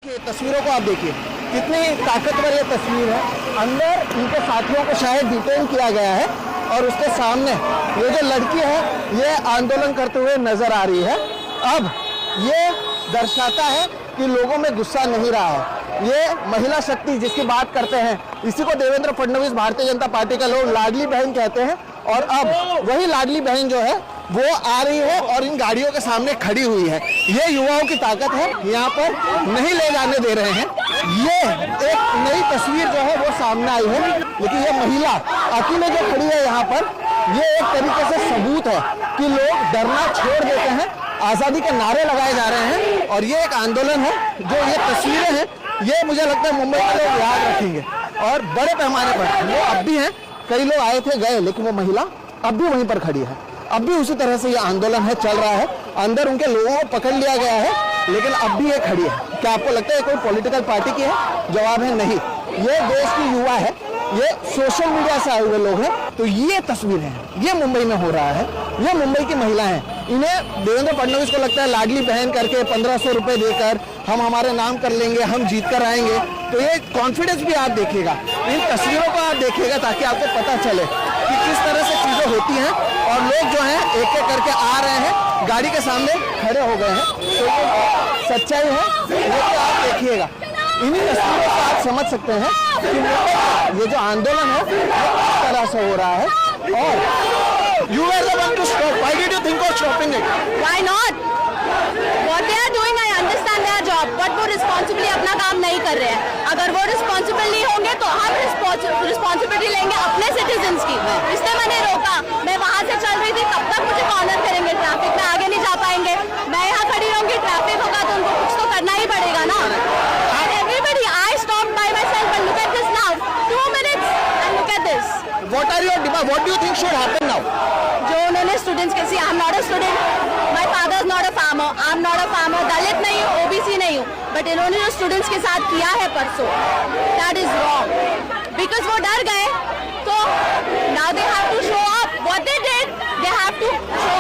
तस्वीरों को आप देखिए, कितनी ताकतवर ये तस्वीर है। अंदर उनके साथियों को शायद डिटेन किया गया है और उसके सामने ये जो लड़की है ये आंदोलन करते हुए नजर आ रही है। अब ये दर्शाता है कि लोगों में गुस्सा नहीं रहा है। ये महिला शक्ति जिसकी बात करते हैं, इसी को देवेंद्र फडणवीस भारतीय जनता पार्टी का लोग लाडली बहन कहते हैं। और अब वही लाडली बहन जो है वो आ रही है और इन गाड़ियों के सामने खड़ी हुई है। ये युवाओं की ताकत है, यहाँ पर नहीं ले जाने दे रहे हैं। ये एक नई तस्वीर जो है वो सामने आई है, लेकिन ये महिला अकेले जो खड़ी है यहाँ पर, ये एक तरीके से सबूत है कि लोग डरना छोड़ देते हैं, आज़ादी के नारे लगाए जा रहे हैं। और ये एक आंदोलन है, जो ये तस्वीरें हैं ये मुझे लगता है मुंबई के लोग याद रखेंगे और बड़े पैमाने पर वो अब भी हैं। कई लोग आए थे गए, लेकिन वो महिला अब भी वहीं पर खड़ी है। अब भी उसी तरह से ये आंदोलन है, चल रहा है। अंदर उनके लोगों को पकड़ लिया गया है, लेकिन अब भी ये खड़ी है। क्या आपको लगता है कोई पॉलिटिकल पार्टी की है? जवाब है नहीं। ये देश की युवा है, ये सोशल मीडिया से आए हुए लोग हैं। तो ये तस्वीर है, ये मुंबई में हो रहा है। ये मुंबई की महिला है। इन्हें देवेंद्र फडणवीस को लगता है लाडली बहन करके 1500 रुपए देकर हम हमारे नाम कर लेंगे, हम जीत कर आएंगे। तो ये कॉन्फिडेंस भी आप देखिएगा, इन तस्वीरों को आप देखिएगा, ताकि आपको पता चले कि किस तरह से चीजें होती हैं। और लोग जो हैं एक एक करके आ रहे हैं, गाड़ी के सामने खड़े हो गए हैं। तो ये सच्चाई है, ये तो आप देखिएगा। इन्हीं तस्वीरों से आप समझ सकते हैं कि ये जो आंदोलन है वो किस तरह से हो रहा है। और you were the one to stop. Why did you think of stopping it? Why not? What they are doing, I understand their job, but वो रिस्पॉन्सिबली अपना काम नहीं कर रहे हैं। अगर वो रिस्पॉन्सिबल नहीं होंगे तो हम रिस्पॉन्सिबिलिटी लेंगे अपने सिटीजन्स की। इसलिए मैंने रोका। मैं वहाँ से चल रही थी, तब तक मुझे कॉर्नर करेंगे, ट्रैफिक में आगे नहीं जा पाएंगे। मैं यहाँ खड़ी रहूंगी, ट्रैफिक होगा तो उनको कुछ तो करना ही पड़ेगा ना। And everybody, I stopped by myself and look at this now. 2 minutes and look at this. What are your demands? What do you think should happen now? जो उन्होंने स्टूडेंट्स के, I am not a student, my father is not a farmer, I am not a farmer, दलित नहीं हूँ, OBC नहीं हूँ, but इन्होंने जो स्टूडेंट्स के साथ किया है परसों, दैट इज रॉन्ग। बिकॉज वो डर गए, तो now they have to show up what they did, they have to show